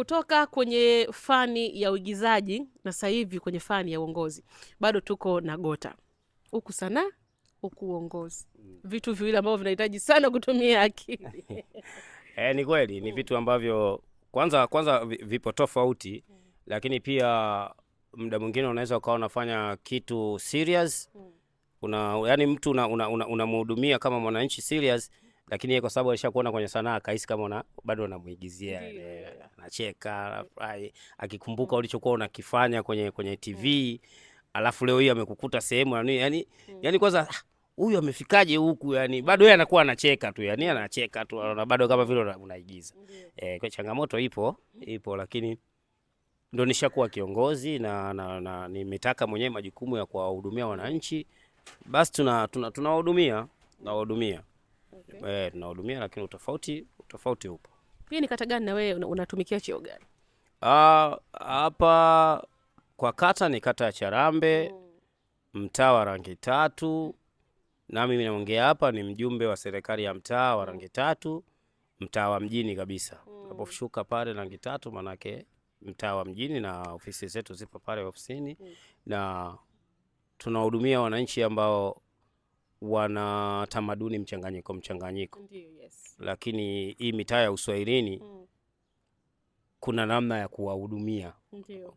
kutoka kwenye fani ya uigizaji na sasa hivi kwenye fani ya uongozi, bado tuko na Gota, huku sanaa, huku uongozi, vitu viwili ambavyo vinahitaji sana kutumia akili. Ni kweli, ni vitu ambavyo kwanza vipo tofauti, lakini pia muda mwingine unaweza ukawa unafanya kitu serious, yani mtu unamhudumia kama mwananchi serious, lakini yeye kwa sababu alishakuona kwenye sanaa akahisi kama bado unamuigizia, anacheka, anafurahi akikumbuka ulichokuwa unakifanya kwenye TV, alafu leo hii amekukuta sehemu yani kwanza huyu amefikaje huku, yani bado yeye anakuwa anacheka tu, yani anacheka tu, anaona bado kama vile unaigiza. Kwa changamoto ipo, lakini ndio nishakuwa kiongozi na nimetaka mwenyewe majukumu ya kuwahudumia wananchi, basi tunawahudumia. Okay. Tunahudumia, lakini utofauti upo. Hii ni kata gani na wewe unatumikia cheo gani? Hapa kwa kata ni kata ya Charambe, mtaa wa Rangi Tatu, na mimi naongea hapa ni mjumbe wa serikali ya mtaa wa Rangi Tatu, mtaa wa mjini kabisa. Unapofika pale Rangi Tatu manake mtaa wa mjini, na ofisi zetu zipo pale ofisini, na tunahudumia wananchi ambao wana tamaduni mchanganyiko. Ndiyo, yes. Lakini hii mitaa ya Uswahilini kuna namna ya kuwahudumia.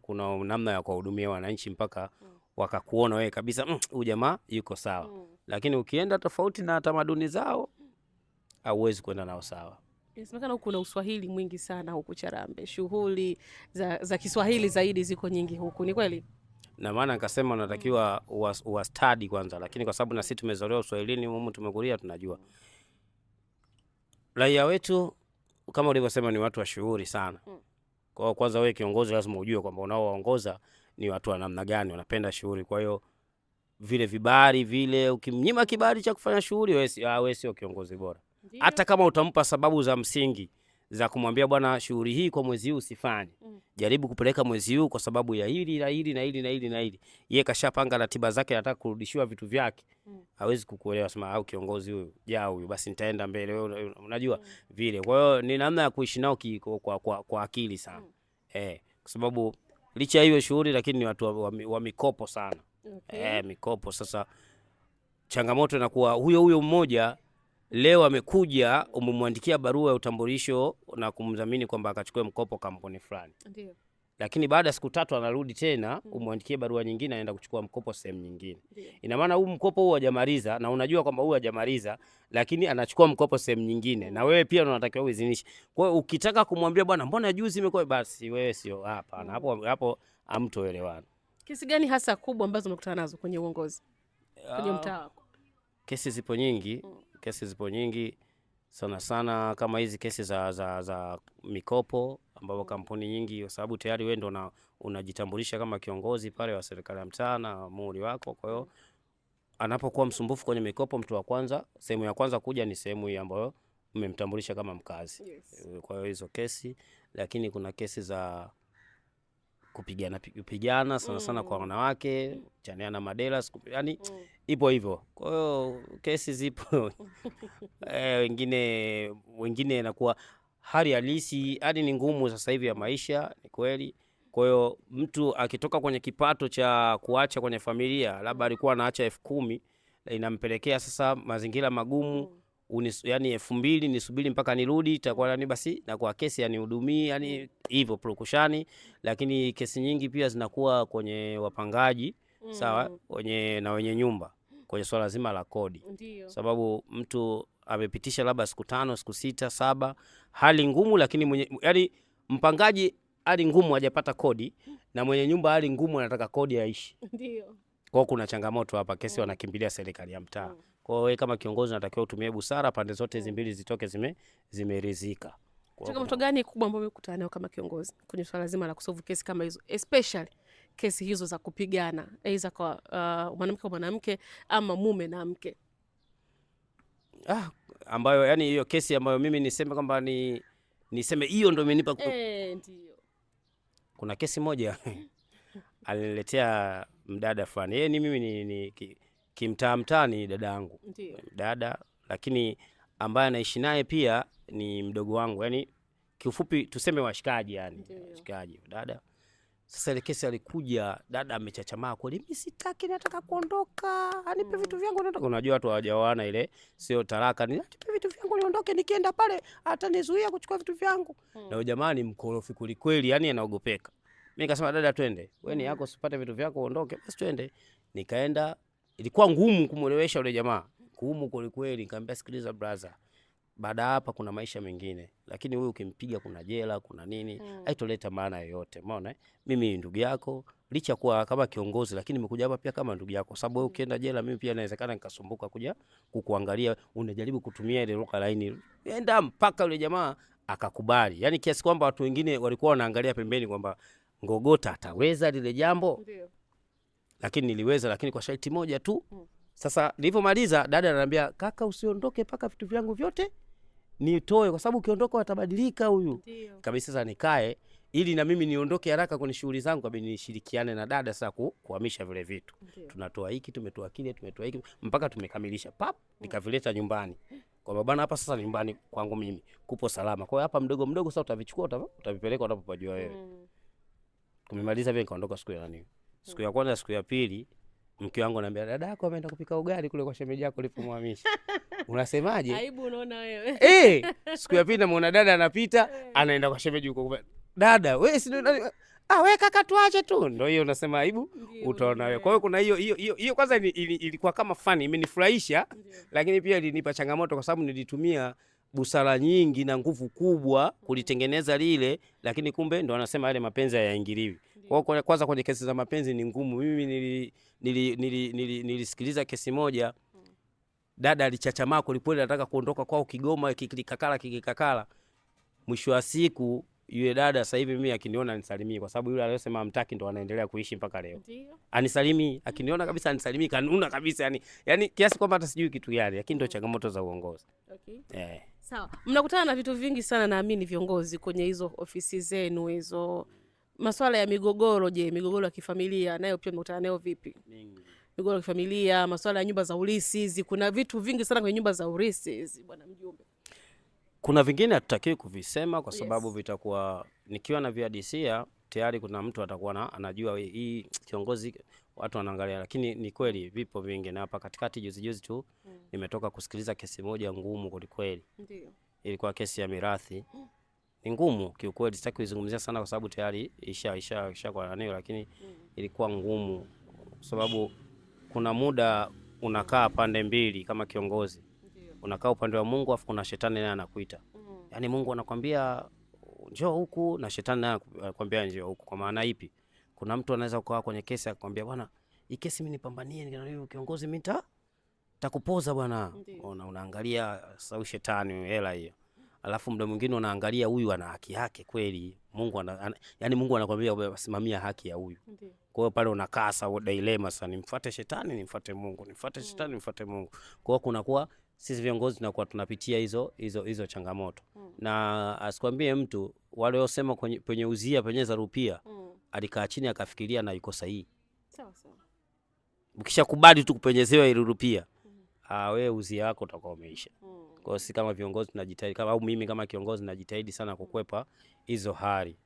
Kuna namna ya kuwahudumia wananchi mpaka wakakuona wewe kabisa huyu jamaa yuko sawa. Lakini ukienda tofauti na tamaduni zao hauwezi kwenda nao sawa. Inasemekana huku kuna Uswahili mwingi sana huku Charambe. Shughuli za Kiswahili zaidi ziko nyingi huku. Ni kweli? Na maana nikasema unatakiwa uwastadi kwanza, lakini kwa sababu na sisi tumezaliwa Uswahilini, humu tumekulia, tunajua. Raia wetu kama ulivyosema ni watu wa shughuli sana. Kwa hiyo kwanza wewe kiongozi lazima ujue kwamba unaowaongoza ni watu wa namna gani, wanapenda shughuli. Kwa hiyo vile vibali vile, ukimnyima kibali cha kufanya shughuli, wewe sio kiongozi bora. Hata kama utampa sababu za msingi za kumwambia bwana, shughuli hii kwa mwezi huu usifanye. Jaribu kupeleka mwezi huu kwa sababu ya hili na hili na hili na hili na hili. Yeye kashapanga ratiba zake, anataka kurudishiwa vitu vyake. Hawezi kukuelewa, sema au kiongozi huyu huyu basi nitaenda mbele, wewe unajua vile. Kwa hiyo ni namna ya kuishi nao kwa akili sana. Kwa sababu licha hiyo shughuli, lakini ni watu wa mikopo sana. Okay. Mikopo. Sasa changamoto inakuwa huyo mmoja leo amekuja, umemwandikia barua ya utambulisho na kumdhamini kwamba akachukue mkopo kampuni fulani. Ndio. Lakini baada ya siku 3 anarudi tena, umwandikie barua nyingine, anaenda kuchukua mkopo sehemu nyingine. Ina maana huu mkopo huu hajamaliza, na unajua kwamba huu hajamaliza, lakini anachukua mkopo sehemu nyingine, na wewe pia unatakiwa uizinishe. Kwa hiyo ukitaka kumwambia bwana, mbona juzi imekuwa, basi wewe sio hapa na hapo hamtoelewana. Kesi gani hasa kubwa ambazo umekutana nazo kwenye uongozi kwenye mtaa wako? Kesi zipo nyingi. Kesi zipo nyingi sana kama hizi kesi za mikopo, ambapo kampuni nyingi, kwa sababu tayari wewe ndo unajitambulisha kama kiongozi pale wa serikali ya mtaa na muhuri wako. Kwa hiyo anapokuwa msumbufu kwenye mikopo, mtu wa kwanza, sehemu ya kwanza kuja ni sehemu hii ambayo umemtambulisha kama mkazi. Yes. Kwa hiyo hizo kesi, lakini kuna kesi za kupigana sana kwa wanawake, chaneana madela, yani ipo hivyo. Kwa hiyo kesi zipo. Wengine inakuwa hali halisi, hadi ni ngumu sasa hivi ya maisha, ni kweli. Kwa hiyo mtu akitoka kwenye kipato cha kuacha kwenye familia, labda alikuwa anaacha 10,000, inampelekea sasa mazingira magumu, yani 2,000 nisubiri mpaka nirudi, itakuwa nani basi, na kwa kesi yanihudumii, yani hivyo purukushani. Lakini kesi nyingi pia zinakuwa kwenye wapangaji, sawa, wenye nyumba, kwenye swala zima la kodi. Ndiyo. Sababu mtu amepitisha labda siku 5, siku 6, 7, hali ngumu, lakini yani mpangaji hali ngumu hajapata kodi, na mwenye nyumba hali ngumu anataka kodi aishi. Ndio. Kwa kuna changamoto hapa, kesi wanakimbilia serikali ya mtaa. Kwa hiyo kama kiongozi unatakiwa utumie busara, pande zote hizi mbili zitoke zimeridhika. Changamoto gani kubwa ambayo umekutana nayo kama kiongozi kwenye swala zima la kusolve kesi kama hizo, especially kesi hizo za kupigana, aidha kwa mwanamke kwa mwanamke ama mume na mke? Ambayo yani hiyo kesi ambayo mimi niseme kwamba niseme hiyo ndio imenipa ndio. Kuna kesi moja aliniletea mdada fulani. Yeye ni mimi ni kimtaa ni dada yangu. Ndio. Dada, lakini ambaye anaishi naye pia ni mdogo wangu. Yani kiufupi tuseme washikaji, yani washikaji dada. Sasa ile kesi alikuja, dada amechachamaa kweli, mimi sitaki, nataka kuondoka, anipe vitu vyangu nataka. Unajua watu hawajaoana, ile sio talaka, ni anipe vitu vyangu niondoke, nikienda pale atanizuia kuchukua vitu vyangu. Na huyo jamaa ni mkorofi kweli, yani anaogopeka. Mimi nikasema dada, twende, wewe ni yako, usipate vitu vyako uondoke, basi twende. Nikaenda, ilikuwa ngumu kumuelewesha yule jamaa, ngumu kweli. Nikamwambia sikiliza brother, baada hapa kuna maisha mengine, lakini wewe ukimpiga kuna jela, kuna nini, haitoleta maana yoyote. Umeona, mimi ndugu yako, licha kuwa kama kiongozi, lakini nimekuja hapa pia kama ndugu yako, sababu wewe ukienda jela, mimi pia inawezekana nikasumbuka kuja kukuangalia, unajaribu kutumia ile roka laini. Enda mpaka yule jamaa akakubali, yani kiasi kwamba watu wengine walikuwa wanaangalia pembeni kwamba Ngogota ataweza lile jambo. Ndio. Lakini niliweza, lakini kwa sharti moja tu. Sasa nilipomaliza, dada ananiambia, kaka usiondoke paka vitu vyangu vyote nitoe, kwa sababu ukiondoka watabadilika huyu. Kabisa. Sasa nikae ili na mimi niondoke haraka kwenye shughuli zangu, kabla nishirikiane na dada sasa kuhamisha vile vitu. Tunatoa hiki, tumetoa kile, tumetoa hiki mpaka tumekamilisha. Nikavileta nyumbani. Kwa bwana, hapa sasa nyumbani kwangu mimi kupo salama. Kwa hiyo hapa mdogo sasa utavichukua, utavipeleka unapopajua wewe. Kumemaliza vile nikaondoka siku ya nani. Siku ya kwanza, siku ya pili, mke wangu ananiambia, dada yako ameenda kupika ugali kule kwa shemeji yako ulipomhamisha. Unasemaje? Aibu unaona wewe. Siku ya pili namuona dada anapita, anaenda kwa shemeji huko. Dada, wewe si wewe kaka tuache tu. Ndio hiyo unasema aibu, utaona wewe. Kwa hiyo kuna hiyo kwanza ilikuwa kama fani, imenifurahisha, lakini pia ilinipa changamoto kwa sababu nilitumia busara nyingi na nguvu kubwa kulitengeneza lile, lakini kumbe ndo anasema yale mapenzi hayaingiliwi. Kwa hiyo kwanza kwenye kesi za mapenzi ni ngumu. Mimi nilisikiliza kesi moja, dada alichachamaa kweli, anataka kuondoka kwao Kigoma, kikikakala. Mwisho wa siku yule dada sasa hivi mimi akiniona anisalimii, kwa sababu yule aliyosema amtaki ndo anaendelea kuishi mpaka leo. Anisalimii, akiniona kabisa anisalimii, kanuna kabisa, yani kiasi kwamba hata sijui kitu gani, lakini ndo changamoto za uongozi. Sawa. Mnakutana na vitu vingi sana, naamini viongozi kwenye hizo ofisi zenu hizo. Masuala ya migogoro, je, migogoro ya kifamilia nayo pia mnakutana nayo vipi? Migogoro ya kifamilia, masuala ya nyumba za urithi hizi, kuna vitu vingi sana kwenye nyumba za urithi hizi bwana mjumbe. Kuna vingine hatutakiwi kuvisema kwa sababu vitakuwa, nikiwa na viadisia tayari kuna mtu atakuwa anajua hii kiongozi, watu wanaangalia, lakini ni kweli vipo vingi. Na hapa katikati juzi tu nimetoka kusikiliza kesi moja ngumu kweli. Ndio. Ilikuwa kesi ya mirathi. Ni ngumu kiukweli, sitaki kuizungumzia sana kwa sababu tayari isha kwa nani, lakini ilikuwa ngumu kwa sababu kuna muda unakaa pande mbili kama kiongozi. Unakaa upande wa Mungu afu kuna shetani naye anakuita. Yaani Mungu anakuambia njoo huku na shetani naye anakuambia njoo huku. Kwa maana ipi? Kuna mtu anaweza kukaa kwenye kesi akwambia, bwana hii kesi mimi nipambanie, ni kiongozi mimi nitakupoza bwana. Unaangalia sau shetani hela hiyo. Alafu muda mwingine unaangalia huyu ana haki yake kweli. Mungu yani Mungu anakuambia simamia haki ya huyu. Kwa hiyo pale unakaa sawa dilemma sana, nimfuate shetani nimfuate Mungu, nimfuate shetani nimfuate Mungu. Kwa hiyo kunakuwa sisi viongozi tunakuwa tunapitia hizo changamoto. Na asikwambie mtu wale wosema kwenye uzia penye za rupia, alikaa chini akafikiria na yuko sahihi. Sawa. Ukishakubali tu kupenyezewa ile rupia, wewe uzia wako utakuwa umeisha. Kwa hiyo sisi kama viongozi tunajitahidi, au mimi kama kiongozi najitahidi sana kukwepa hizo hali.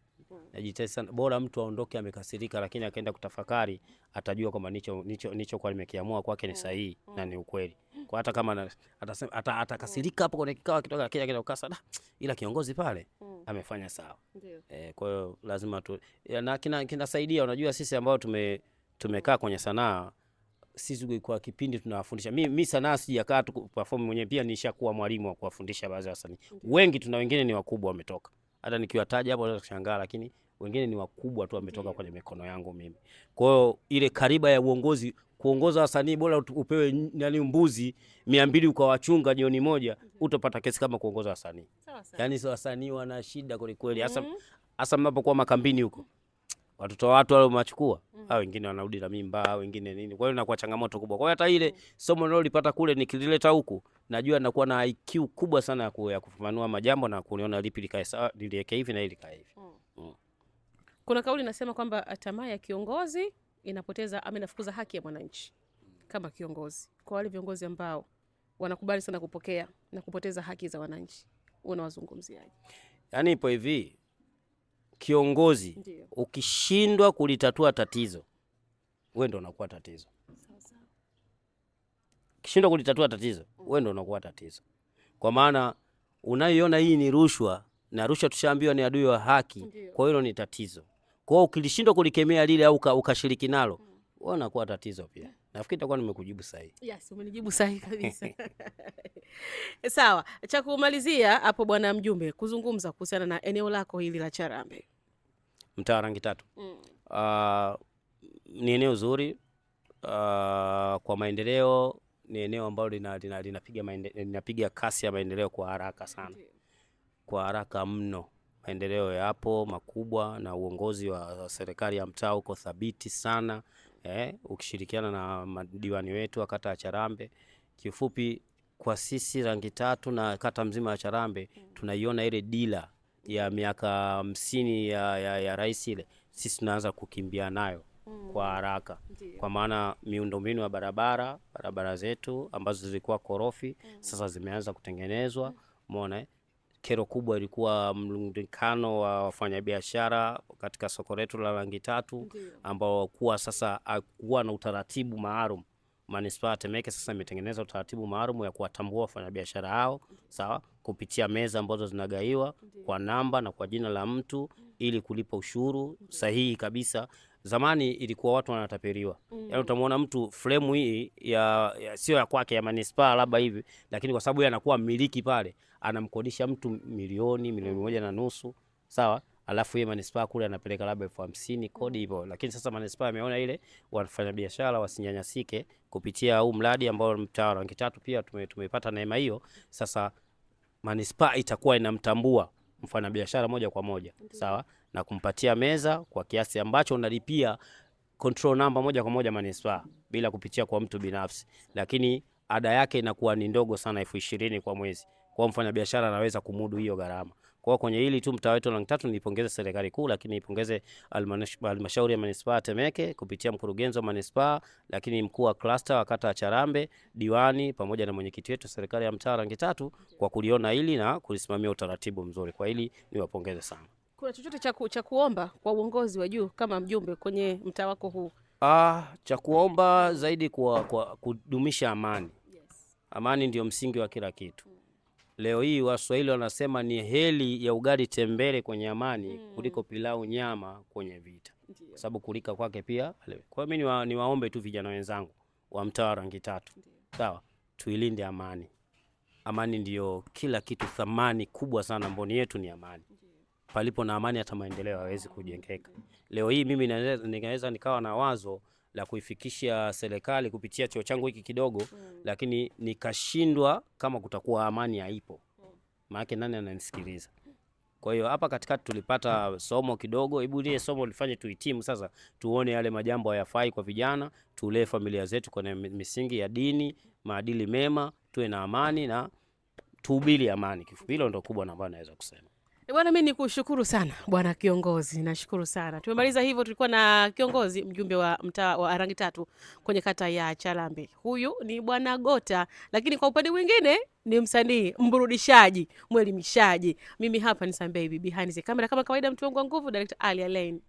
Najitahidi sana, bora mtu aondoke amekasirika, lakini akaenda kutafakari atajua kwamba nicho kwa nimekiamua kwake ni sahihi na ni ukweli. Kwa hata kama atasema atakasirika hapo kwenye kikao kitoka kile ukasa, ila kiongozi pale amefanya sawa. Kwa hiyo lazima tu na kinasaidia. Unajua sisi ambao tumekaa kwenye sanaa, sisi kwa kipindi tunawafundisha. Mimi sanaa sijakaa tu perform mwenyewe, pia nishakuwa mwalimu wa kuwafundisha baadhi ya wasanii. Wengi tuna wengine ni wakubwa wametoka. Hata nikiwataja hapo unaweza kushangaa, lakini wengine ni wakubwa tu wametoka kwenye mikono yangu mimi. Kwa hiyo ile kariba ya uongozi, kuongoza wasanii, bora upewe mbuzi 200 ukawachunga jioni moja, utapata kesi kama kuongoza wasanii. Yaani wasanii wana shida kweli, hasa mnapokuwa makambini huko. Watoto wa watu wale umachukua, hao wengine wanarudi na mimba, hao wengine nini. Kwa hiyo inakuwa changamoto kubwa. Kwa hiyo hata ile somo nilolipata kule nikilileta huku, najua nakuwa na IQ kubwa sana ya kufafanua majambo na kuliona lipi likae sawa, liliweke hivi na hili kae hivi. Kuna kauli inasema kwamba tamaa ya kiongozi inafukuza haki ya mwananchi. Kama kiongozi, kwa wale viongozi ambao wanakubali sana kupokea na kupoteza haki za wananchi, unawazungumziaje? Yaani ipo hivi, kiongozi Ndiyo. ukishindwa kulitatua tatizo, wewe ndio unakuwa tatizo. Ukishindwa kulitatua tatizo, wewe ndio unakuwa tatizo. Kwa maana unayoiona hii ni rushwa, na rushwa tushaambiwa ni adui wa haki. Kwa hiyo ni tatizo. Kwa hiyo ukilishindwa kulikemea lile au ukashiriki nalo, wewe unakuwa tatizo pia. Nafikiri itakuwa nimekujibu sahihi. Yes, umenijibu sahihi kabisa. Sawa, cha kumalizia hapo bwana mjumbe, kuzungumza kuhusiana na eneo lako hili la Charambe. Mtaa Rangi Tatu. Ni eneo zuri kwa maendeleo, ni eneo ambalo linapiga kasi ya maendeleo kwa haraka sana. Kwa haraka mno. Maendeleo yapo makubwa na uongozi wa serikali ya mtaa uko thabiti sana. Ukishirikiana na madiwani wetu wa kata ya Charambe. Kifupi, kwa sisi Rangi Tatu na kata mzima ya Charambe tunaiona ile dira ya miaka 50 ya rais ile, sisi tunaanza kukimbia nayo kwa haraka. Kwa maana miundombinu ya barabara zetu ambazo zilikuwa korofi sasa zimeanza kutengenezwa. Umeona, kero kubwa ilikuwa mlundikano wa wafanyabiashara katika soko letu la Rangi Tatu, ambao kuwa sasa hakuwa na utaratibu maalum. Manispaa ya Temeke sasa imetengeneza utaratibu maalum ya kuwatambua wafanyabiashara hao, sawa, kupitia meza ambazo zinagaiwa kwa namba na kwa jina la mtu ili kulipa ushuru sahihi kabisa. Zamani ilikuwa watu wanatapeliwa. Yaani utamwona mtu frame hii sio ya kwake, ya manispaa labda hivi, lakini kwa sababu yeye anakuwa mmiliki pale, anamkodisha mtu milioni 1.5, sawa? Alafu yeye manispaa kule anapeleka labda 50,000 kodi hivyo. Lakini sasa manispaa ameona ile wafanya biashara wasinyanyasike kupitia huu mradi ambao mtaa Rangi Tatu pia tumepata neema hiyo. Sasa manispaa itakuwa inamtambua mfanyabiashara moja kwa moja, sawa, na kumpatia meza kwa kiasi ambacho unalipia control number moja kwa moja manispaa bila kupitia kwa mtu binafsi, lakini ada yake inakuwa ni ndogo sana, 20,000 kwa mwezi. Kwa mfanyabiashara anaweza kumudu hiyo gharama. Kwa kwenye hili tu mtaa wetu Rangi Tatu nipongeze serikali kuu, lakini nipongeze halmashauri ya manispaa Temeke kupitia mkurugenzi wa manispaa, lakini mkuu wa cluster wa kata ya Charambe, diwani pamoja na mwenyekiti wetu serikali ya mtaa Rangi Tatu kwa kuliona hili na kulisimamia utaratibu mzuri. Kwa hili niwapongeze sana. Kuna chochote cha kuomba kwa uongozi wa juu kama mjumbe kwenye mtaa wako huu? Cha kuomba zaidi kwa kudumisha amani. Amani ndio msingi wa kila kitu. Leo hii Waswahili wanasema ni heri ya ugali tembele kwenye amani kuliko pilau nyama kwenye vita. Kwa sababu kulika kwake pia. Kwa hiyo mimi niwaombe tu vijana wenzangu wa mtaa Rangi Tatu. Sawa? Tuilinde amani. Amani ndio kila kitu, thamani kubwa sana mboni yetu ni amani. Palipo na amani hata maendeleo hawezi kujengeka. Leo hii mimi ninaweza nikawa na wazo la kuifikisha serikali kupitia cheo changu hiki kidogo, lakini nikashindwa kama kutakuwa amani haipo. Maana nani ananisikiliza? Kwa hiyo hapa katikati tulipata somo kidogo, hebu ile somo lifanye tuhitimu sasa, tuone yale majambo hayafai kwa vijana, tulee familia zetu kwenye misingi ya dini, maadili mema, tuwe na amani na tuhubiri amani. Kifupi hilo ndio kubwa ambacho naweza kusema. Bwana, mimi nikushukuru sana bwana kiongozi, nashukuru sana. Tumemaliza hivyo, tulikuwa na kiongozi mjumbe wa mtaa wa Rangi Tatu kwenye kata ya Charambe. Huyu ni bwana Gota, lakini kwa upande mwingine ni msanii, mburudishaji, mwelimishaji. Mimi hapa ni Sambei behind the camera kama kawaida, mtu wangu wa nguvu, director Ali Alain.